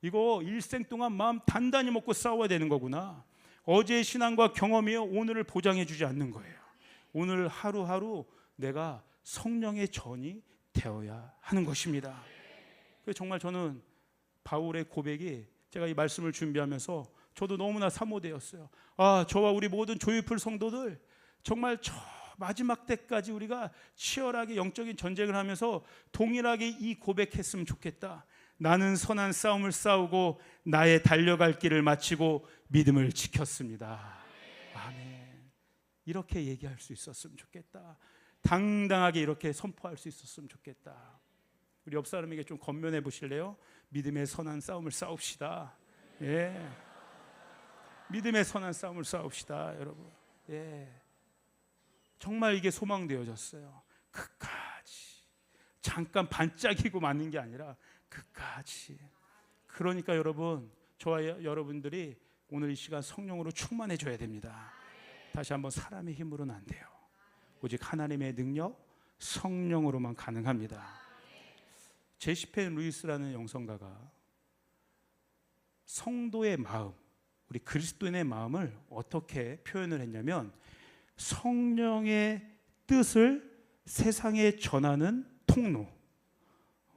이거 일생 동안 마음 단단히 먹고 싸워야 되는 거구나. 어제의 신앙과 경험이요 오늘을 보장해 주지 않는 거예요. 오늘 하루하루 내가 성령의 전이 되어야 하는 것입니다. 그래서 정말 저는 바울의 고백이, 제가 이 말씀을 준비하면서 저도 너무나 사모되었어요. 저와 우리 모든 조이풀 성도들 정말 저 마지막 때까지 우리가 치열하게 영적인 전쟁을 하면서 동일하게 이 고백했으면 좋겠다. 나는 선한 싸움을 싸우고 나의 달려갈 길을 마치고 믿음을 지켰습니다. 아멘. 이렇게 얘기할 수 있었으면 좋겠다. 당당하게 이렇게 선포할 수 있었으면 좋겠다. 우리 옆 사람에게 좀 권면해 보실래요? 믿음의 선한 싸움을 싸웁시다. 예. 믿음의 선한 싸움을 싸웁시다, 여러분. 예. 정말 이게 소망되어졌어요. 끝까지. 잠깐 반짝이고 마는 게 아니라 끝까지. 그러니까 여러분, 저와 여러분들이 오늘 이 시간 성령으로 충만해져야 됩니다. 다시 한번 사람의 힘으로는 안 돼요. 오직 하나님의 능력, 성령으로만 가능합니다. 제시펜 루이스라는 영성가가 성도의 마음, 우리 그리스도인의 마음을 어떻게 표현을 했냐면 성령의 뜻을 세상에 전하는 통로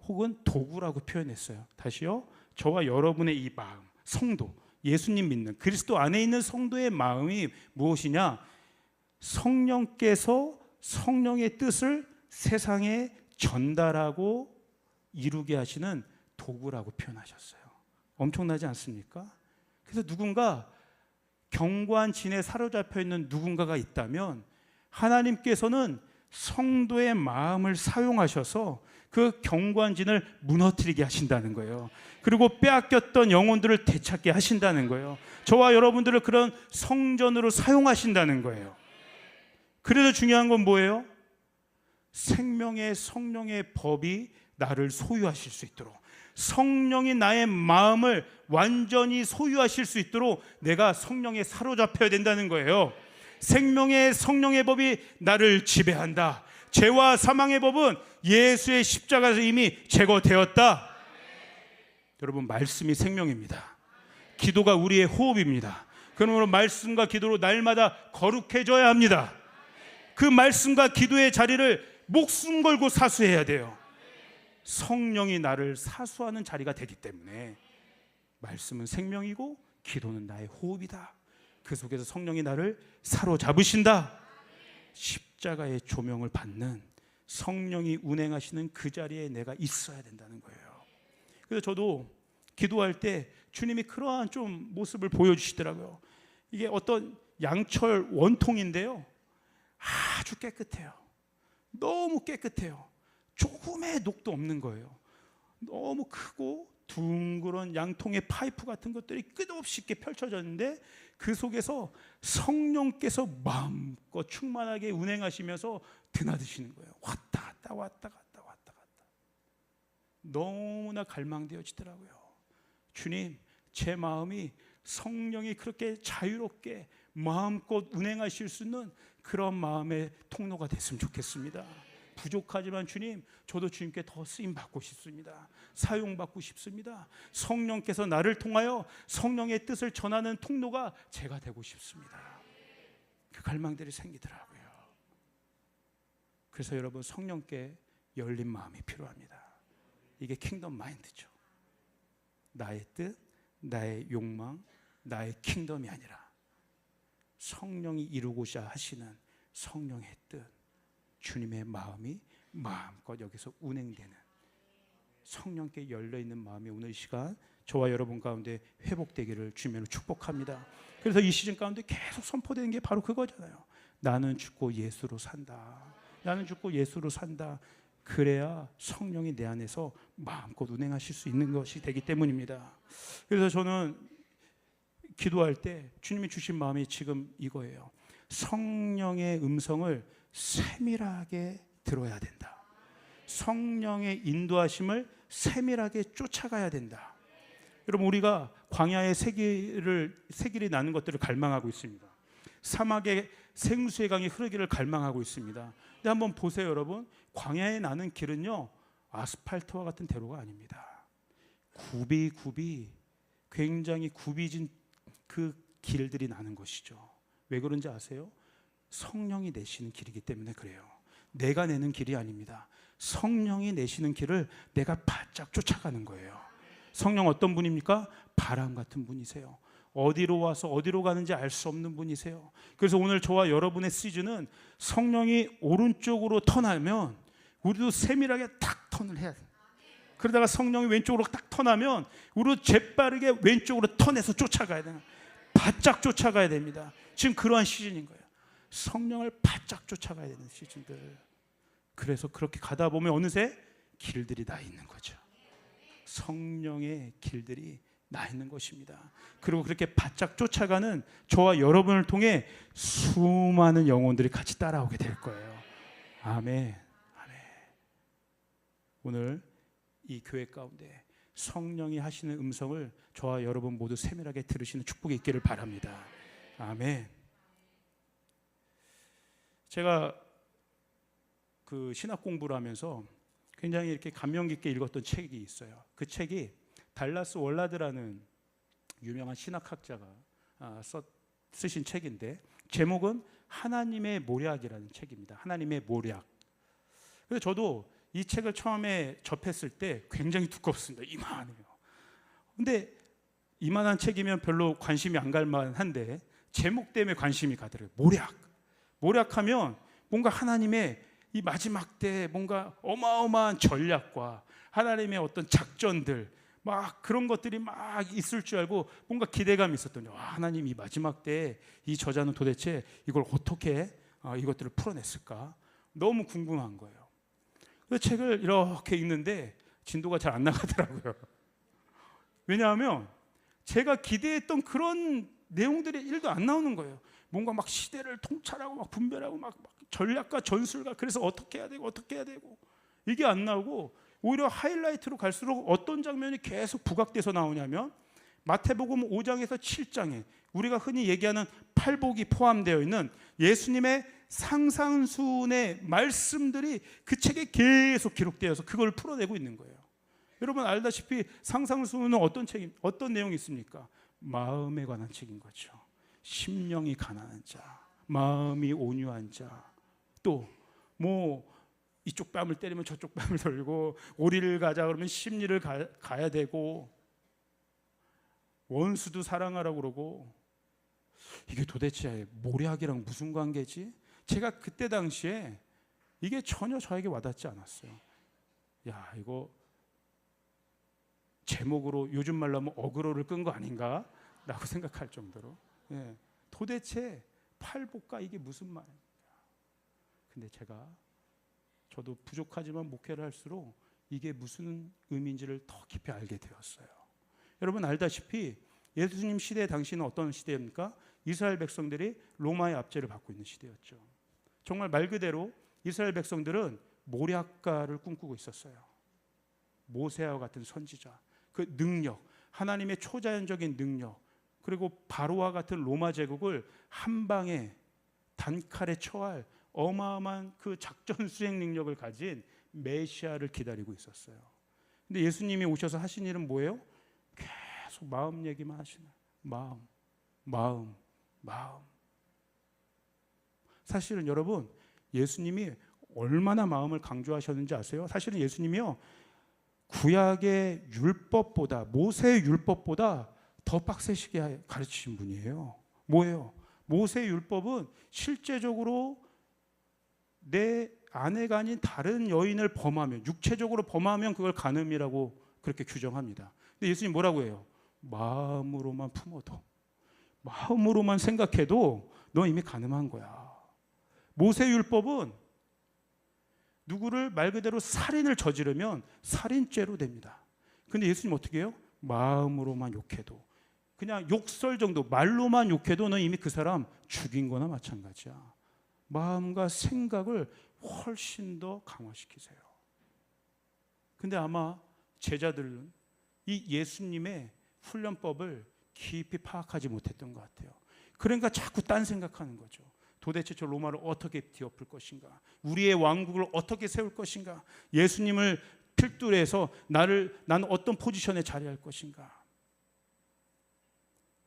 혹은 도구라고 표현했어요. 다시요. 저와 여러분의 이 마음, 성도, 예수님 믿는 그리스도 안에 있는 성도의 마음이 무엇이냐? 성령께서 성령의 뜻을 세상에 전달하고 이루게 하시는 도구라고 표현하셨어요. 엄청나지 않습니까? 그래서 누군가 경관진에 사로잡혀 있는 누군가가 있다면 하나님께서는 성도의 마음을 사용하셔서 그 경관진을 무너뜨리게 하신다는 거예요. 그리고 빼앗겼던 영혼들을 되찾게 하신다는 거예요. 저와 여러분들을 그런 성전으로 사용하신다는 거예요. 그래서 중요한 건 뭐예요? 생명의 성령의 법이 나를 소유하실 수 있도록, 성령이 나의 마음을 완전히 소유하실 수 있도록 내가 성령에 사로잡혀야 된다는 거예요. 생명의 성령의 법이 나를 지배한다. 죄와 사망의 법은 예수의 십자가에서 이미 제거되었다. 여러분, 말씀이 생명입니다. 기도가 우리의 호흡입니다. 그러므로 말씀과 기도로 날마다 거룩해져야 합니다. 그 말씀과 기도의 자리를 목숨 걸고 사수해야 돼요. 성령이 나를 사수하는 자리가 되기 때문에 말씀은 생명이고 기도는 나의 호흡이다. 그 속에서 성령이 나를 사로잡으신다. 십자가의 조명을 받는 성령이 운행하시는 그 자리에 내가 있어야 된다는 거예요. 그래서 저도 기도할 때 주님이 그러한 좀 모습을 보여주시더라고요. 이게 어떤 양철 원통인데요, 아주 깨끗해요. 너무 깨끗해요. 조금의 녹도 없는 거예요. 너무 크고 둥그런 양통의 파이프 같은 것들이 끝없이 이렇게 펼쳐졌는데 그 속에서 성령께서 마음껏 충만하게 운행하시면서 드나드시는 거예요. 왔다 갔다 왔다 갔다 왔다 갔다. 너무나 갈망되어지더라고요. 주님, 제 마음이 성령이 그렇게 자유롭게 마음껏 운행하실 수 있는 그런 마음의 통로가 됐으면 좋겠습니다. 부족하지만 주님, 저도 주님께 더 쓰임받고 싶습니다. 사용받고 싶습니다. 성령께서 나를 통하여 성령의 뜻을 전하는 통로가 제가 되고 싶습니다. 그 갈망들이 생기더라고요. 그래서 여러분, 성령께 열린 마음이 필요합니다. 이게 킹덤 마인드죠. 나의 뜻, 나의 욕망, 나의 킹덤이 아니라 성령이 이루고자 하시는 성령의 뜻, 주님의 마음이 마음껏 여기서 운행되는 성령께 열려있는 마음이 오늘 이 시간 저와 여러분 가운데 회복되기를 주님으로 축복합니다. 그래서 이 시즌 가운데 계속 선포되는 게 바로 그거잖아요. 나는 죽고 예수로 산다. 나는 죽고 예수로 산다. 그래야 성령이 내 안에서 마음껏 운행하실 수 있는 것이 되기 때문입니다. 그래서 저는 기도할 때 주님이 주신 마음이 지금 이거예요. 성령의 음성을 세밀하게 들어야 된다. 성령의 인도하심을 세밀하게 쫓아가야 된다. 여러분, 우리가 광야의 새길이 나는 것들을 갈망하고 있습니다. 사막에 생수의 강이 흐르기를 갈망하고 있습니다. 근데 한번 보세요, 여러분. 광야에 나는 길은요, 아스팔트와 같은 대로가 아닙니다. 굽이 굉장히 굽이진 그 길들이 나는 것이죠. 왜 그런지 아세요? 성령이 내시는 길이기 때문에 그래요. 내가 내는 길이 아닙니다. 성령이 내시는 길을 내가 바짝 쫓아가는 거예요. 성령 어떤 분입니까? 바람 같은 분이세요. 어디로 와서 어디로 가는지 알 수 없는 분이세요. 그래서 오늘 저와 여러분의 시즌은 성령이 오른쪽으로 턴하면 우리도 세밀하게 탁 턴을 해야 돼요. 그러다가 성령이 왼쪽으로 딱 턴하면 우리도 재빠르게 왼쪽으로 턴해서 쫓아가야 돼요. 바짝 쫓아가야 됩니다. 지금 그러한 시즌인 거예요. 성령을 바짝 쫓아가야 되는 시즌들. 그래서 그렇게 가다 보면 어느새 길들이 나 있는 거죠. 성령의 길들이 나 있는 것입니다. 그리고 그렇게 바짝 쫓아가는 저와 여러분을 통해 수많은 영혼들이 같이 따라오게 될 거예요. 아멘. 아멘. 오늘 이 교회 가운데 성령이 하시는 음성을 저와 여러분 모두 세밀하게 들으시는 축복이 있기를 바랍니다. 아멘. 제가 그 신학 공부를 하면서 굉장히 이렇게 감명 깊게 읽었던 책이 있어요. 그 책이 달라스 월라드라는 유명한 신학학자가 쓰신 책인데 제목은 하나님의 모략이라는 책입니다. 하나님의 모략. 그래서 저도 이 책을 처음에 접했을 때 굉장히 두껍습니다. 이만해요. 근데 이만한 책이면 별로 관심이 안 갈 만한데 제목 때문에 관심이 가더라고요. 모략. 모략하면 뭔가 하나님의 이 마지막 때 뭔가 어마어마한 전략과 하나님의 어떤 작전들 막 그런 것들이 막 있을 줄 알고 뭔가 기대감이 있었더니 하나님 이 마지막 때 이 저자는 도대체 이걸 어떻게 이것들을 풀어냈을까? 너무 궁금한 거예요. 그 책을 이렇게 읽는데 진도가 잘 안 나가더라고요. 왜냐하면 제가 기대했던 그런 내용들이 1도 안 나오는 거예요. 뭔가 막 시대를 통찰하고 막 분별하고 막 전략과 전술과 그래서 어떻게 해야 되고 어떻게 해야 되고 이게 안 나오고 오히려 하이라이트로 갈수록 어떤 장면이 계속 부각돼서 나오냐면 마태복음 5장에서 7장에 우리가 흔히 얘기하는 팔복이 포함되어 있는 예수님의 상상순의 말씀들이 그 책에 계속 기록되어서 그걸 풀어내고 있는 거예요. 여러분 알다시피 상상순은 어떤 내용이 있습니까? 마음에 관한 책인 거죠. 심령이 가난한 자, 마음이 온유한 자, 또 뭐 이쪽 뺨을 때리면 저쪽 뺨을 돌고 오리를 가자 그러면 십리를 가야 되고 원수도 사랑하라고 그러고 이게 도대체 모략이랑 무슨 관계지? 제가 그때 당시에 이게 전혀 저에게 와닿지 않았어요. 야, 이거 제목으로 요즘 말로 하면 어그로를 끈 거 아닌가? 라고 생각할 정도로 도대체 팔복과 이게 무슨 말인가? 근데 저도 부족하지만 목회를 할수록 이게 무슨 의미인지를 더 깊이 알게 되었어요. 여러분 알다시피 예수님 시대 당시는 어떤 시대입니까? 이스라엘 백성들이 로마의 압제를 받고 있는 시대였죠. 정말 말 그대로 이스라엘 백성들은 모략가를 꿈꾸고 있었어요. 모세와 같은 선지자, 그 능력, 하나님의 초자연적인 능력, 그리고 바로와 같은 로마 제국을 한 방에 단칼에 처할 어마어마한 그 작전 수행 능력을 가진 메시아를 기다리고 있었어요. 근데 예수님이 오셔서 하신 일은 뭐예요? 계속 마음 얘기만 하시는 마음. 사실은 여러분 예수님이 얼마나 마음을 강조하셨는지 아세요? 사실은 예수님이요 구약의 율법보다 모세의 율법보다 더 빡세시게 가르치신 분이에요. 뭐예요? 모세의 율법은 실제적으로 내 아내가 아닌 다른 여인을 범하면 육체적으로 범하면 그걸 간음이라고 그렇게 규정합니다. 근데 예수님 뭐라고 해요? 마음으로만 품어도 마음으로만 생각해도 너 이미 간음한 거야. 모세의 율법은 누구를 말 그대로 살인을 저지르면 살인죄로 됩니다. 근데 예수님 어떻게 해요? 마음으로만 욕해도 그냥 욕설 정도 말로만 욕해도 너 이미 그 사람 죽인 거나 마찬가지야. 마음과 생각을 훨씬 더 강화시키세요. 근데 아마 제자들은 이 예수님의 훈련법을 깊이 파악하지 못했던 것 같아요. 그러니까 자꾸 딴 생각하는 거죠. 도대체 저 로마를 어떻게 뒤엎을 것인가? 우리의 왕국을 어떻게 세울 것인가? 예수님을 필두로 해서 나는 어떤 포지션에 자리할 것인가?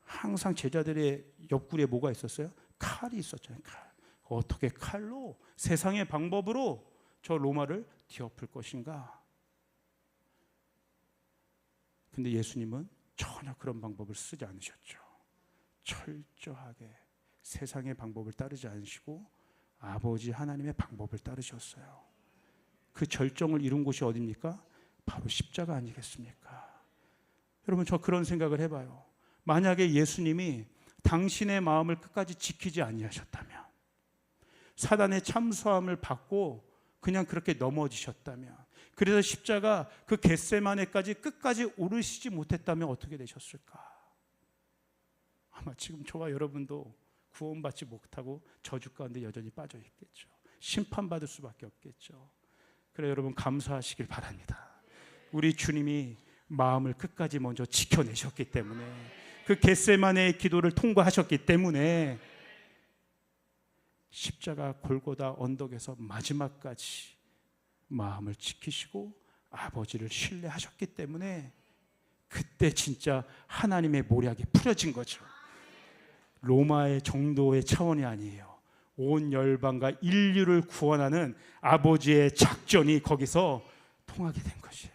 항상 제자들의 옆구리에 뭐가 있었어요? 칼이 있었잖아요. 칼. 어떻게 칼로 세상의 방법으로 저 로마를 뒤엎을 것인가? 근데 예수님은 전혀 그런 방법을 쓰지 않으셨죠. 철저하게 세상의 방법을 따르지 않으시고 아버지 하나님의 방법을 따르셨어요. 그 절정을 이룬 곳이 어디입니까? 바로 십자가 아니겠습니까? 여러분 저 그런 생각을 해봐요. 만약에 예수님이 당신의 마음을 끝까지 지키지 아니하셨다면, 사단의 참소함을 받고 그냥 그렇게 넘어지셨다면, 그래서 십자가 그 겟세마네까지 끝까지 오르시지 못했다면 어떻게 되셨을까? 아마 지금 저와 여러분도 구원받지 못하고 저주 가운데 여전히 빠져 있겠죠. 심판받을 수밖에 없겠죠. 그래 여러분 감사하시길 바랍니다. 우리 주님이 마음을 끝까지 먼저 지켜내셨기 때문에, 그 겟세마네의 기도를 통과하셨기 때문에 십자가 골고다 언덕에서 마지막까지 마음을 지키시고 아버지를 신뢰하셨기 때문에 그때 진짜 하나님의 모략이 풀어진 거죠. 로마의 정도의 차원이 아니에요. 온 열방과 인류를 구원하는 아버지의 작전이 거기서 통하게 된 것이에요.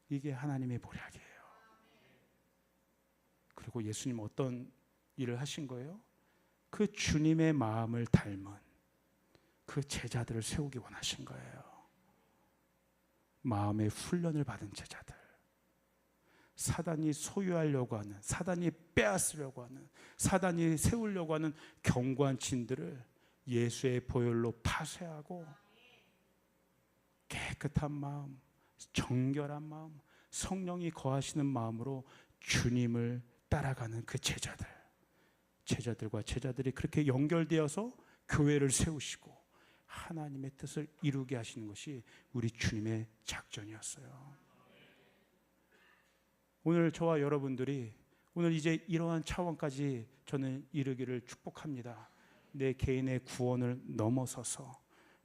이게 하나님의 모략이에요. 그리고 예수님 어떤 일을 하신 거예요? 그 주님의 마음을 닮은 그 제자들을 세우기 원하신 거예요. 마음의 훈련을 받은 제자들, 사단이 소유하려고 하는, 사단이 빼앗으려고 하는, 사단이 세우려고 하는 견고한 진들을 예수의 보혈로 파쇄하고 깨끗한 마음, 정결한 마음, 성령이 거하시는 마음으로 주님을 따라가는 그 제자들과 제자들이 그렇게 연결되어서 교회를 세우시고 하나님의 뜻을 이루게 하시는 것이 우리 주님의 작전이었어요. 오늘 저와 여러분들이 오늘 이제 이러한 차원까지 저는 이르기를 축복합니다. 내 개인의 구원을 넘어서서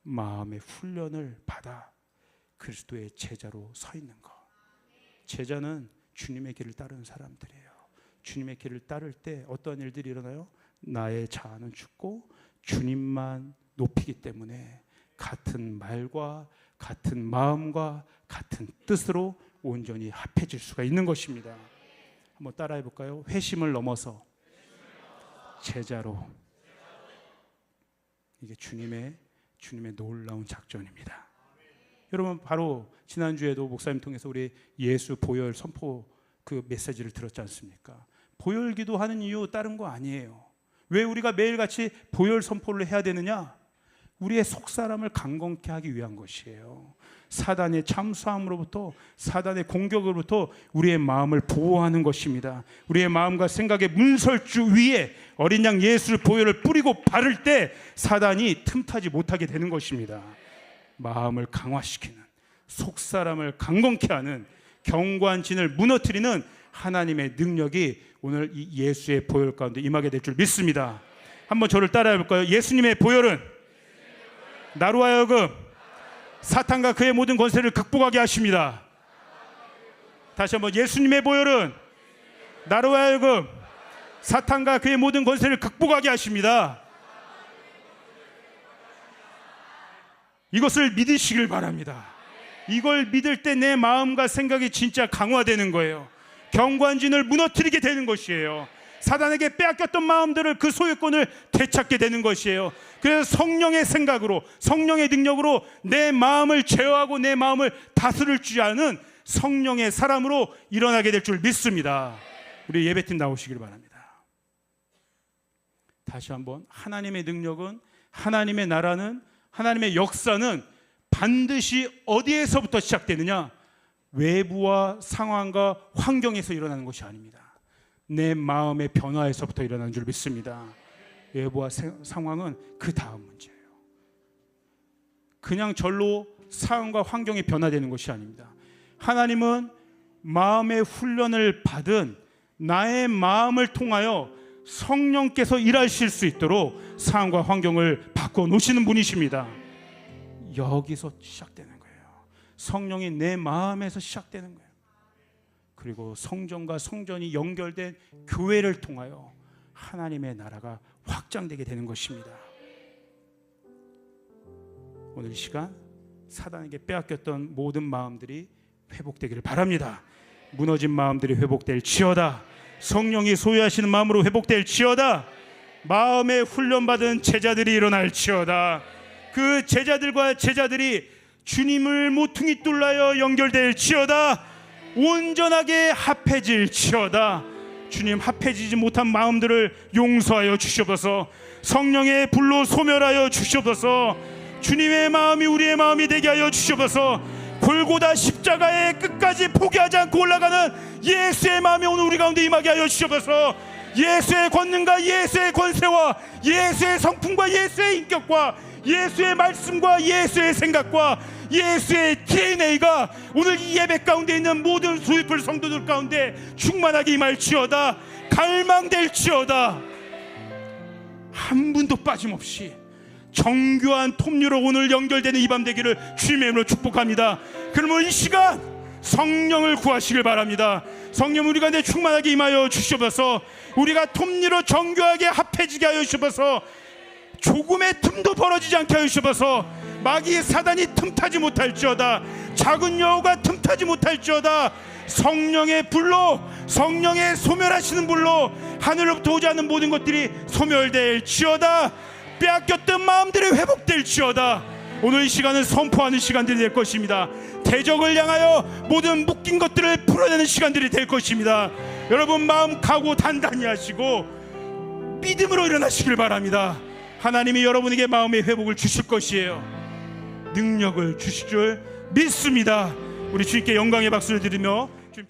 마음의 훈련을 받아 그리스도의 제자로 서 있는 것. 제자는 주님의 길을 따르는 사람들이에요. 주님의 길을 따를 때 어떤 일들이 일어나요? 나의 자아는 죽고 주님만 높이기 때문에 같은 말과 같은 마음과 같은 뜻으로 온전히 합해질 수가 있는 것입니다. 한번 따라해 볼까요? 회심을 넘어서 제자로. 이게 주님의 놀라운 작전입니다. 여러분, 바로 지난주에도 목사님 통해서 우리 예수 보혈 선포 그 메시지를 들었지 않습니까? 보혈 기도하는 이유 다른 거 아니에요. 왜 우리가 매일같이 보혈 선포를 해야 되느냐? 우리의 속사람을 강건케 하기 위한 것이에요. 사단의 참수함으로부터, 사단의 공격으로부터 우리의 마음을 보호하는 것입니다. 우리의 마음과 생각의 문설주 위에 어린 양 예수를 보혈을 뿌리고 바를 때 사단이 틈타지 못하게 되는 것입니다. 마음을 강화시키는, 속사람을 강건케 하는, 경관진을 무너뜨리는 하나님의 능력이 오늘 이 예수의 보혈 가운데 임하게 될 줄 믿습니다. 한번 저를 따라해 볼까요? 예수님의 보혈은 나로 하여금 사탄과 그의 모든 권세를 극복하게 하십니다. 다시 한번, 예수님의 보혈은 나로 하여금 사탄과 그의 모든 권세를 극복하게 하십니다. 이것을 믿으시길 바랍니다. 이걸 믿을 때 내 마음과 생각이 진짜 강화되는 거예요. 경관진을 무너뜨리게 되는 것이에요. 사단에게 빼앗겼던 마음들을, 그 소유권을 되찾게 되는 것이에요. 그래서 성령의 생각으로, 성령의 능력으로 내 마음을 제어하고 내 마음을 다스릴 줄 아는 성령의 사람으로 일어나게 될 줄 믿습니다. 우리 예배팀 나오시길 바랍니다. 다시 한번, 하나님의 능력은, 하나님의 나라는, 하나님의 역사는 반드시 어디에서부터 시작되느냐? 외부와 상황과 환경에서 일어나는 것이 아닙니다. 내 마음의 변화에서부터 일어나는 줄 믿습니다. 외부와 상황은 그 다음 문제예요. 그냥 절로 상황과 환경이 변화되는 것이 아닙니다. 하나님은 마음의 훈련을 받은 나의 마음을 통하여 성령께서 일하실 수 있도록 상황과 환경을 바꿔 놓으시는 분이십니다. 여기서 시작되는 거예요. 성령이 내 마음에서 시작되는 거예요. 그리고 성전과 성전이 연결된 교회를 통하여 하나님의 나라가 확장되게 되는 것입니다. 오늘 이 시간 사단에게 빼앗겼던 모든 마음들이 회복되기를 바랍니다. 무너진 마음들이 회복될지어다. 성령이 소유하시는 마음으로 회복될지어다. 마음에 훈련받은 제자들이 일어날지어다. 그 제자들과 제자들이 주님을 모퉁이 뚫라여 연결될지어다. 온전하게 합해질지어다. 주님, 합해지지 못한 마음들을 용서하여 주시옵소서. 성령의 불로 소멸하여 주시옵소서. 주님의 마음이 우리의 마음이 되게 하여 주시옵소서. 골고다 십자가의 끝까지 포기하지 않고 올라가는 예수의 마음이 오늘 우리 가운데 임하게 하여 주시옵소서. 예수의 권능과 예수의 권세와 예수의 성품과 예수의 인격과 예수의 말씀과 예수의 생각과 예수의 DNA가 오늘 이 예배 가운데 있는 모든 수입을 성도들 가운데 충만하게 임할지어다. 갈망될지어다. 한 분도 빠짐없이 정교한 톱니로 오늘 연결되는 이 밤 되기를 주님의 이름으로 축복합니다. 그러면 이 시간 성령을 구하시길 바랍니다. 성령 우리 가운데 충만하게 임하여 주시옵소서. 우리가 톱니로 정교하게 합해지게 하여 주시옵소서. 조금의 틈도 벌어지지 않게 하여 주시옵소서. 마귀의 사단이 틈타지 못할지어다. 작은 여우가 틈타지 못할지어다. 성령의 불로, 성령의 소멸하시는 불로 하늘로부터 오지 않는 모든 것들이 소멸될지어다. 빼앗겼던 마음들이 회복될지어다. 오늘 이 시간은 선포하는 시간들이 될 것입니다. 대적을 향하여 모든 묶인 것들을 풀어내는 시간들이 될 것입니다. 여러분 마음 각오 단단히 하시고 믿음으로 일어나시길 바랍니다. 하나님이 여러분에게 마음의 회복을 주실 것이에요. 능력을 주실 줄 믿습니다. 우리 주님께 영광의 박수를 드리며 주님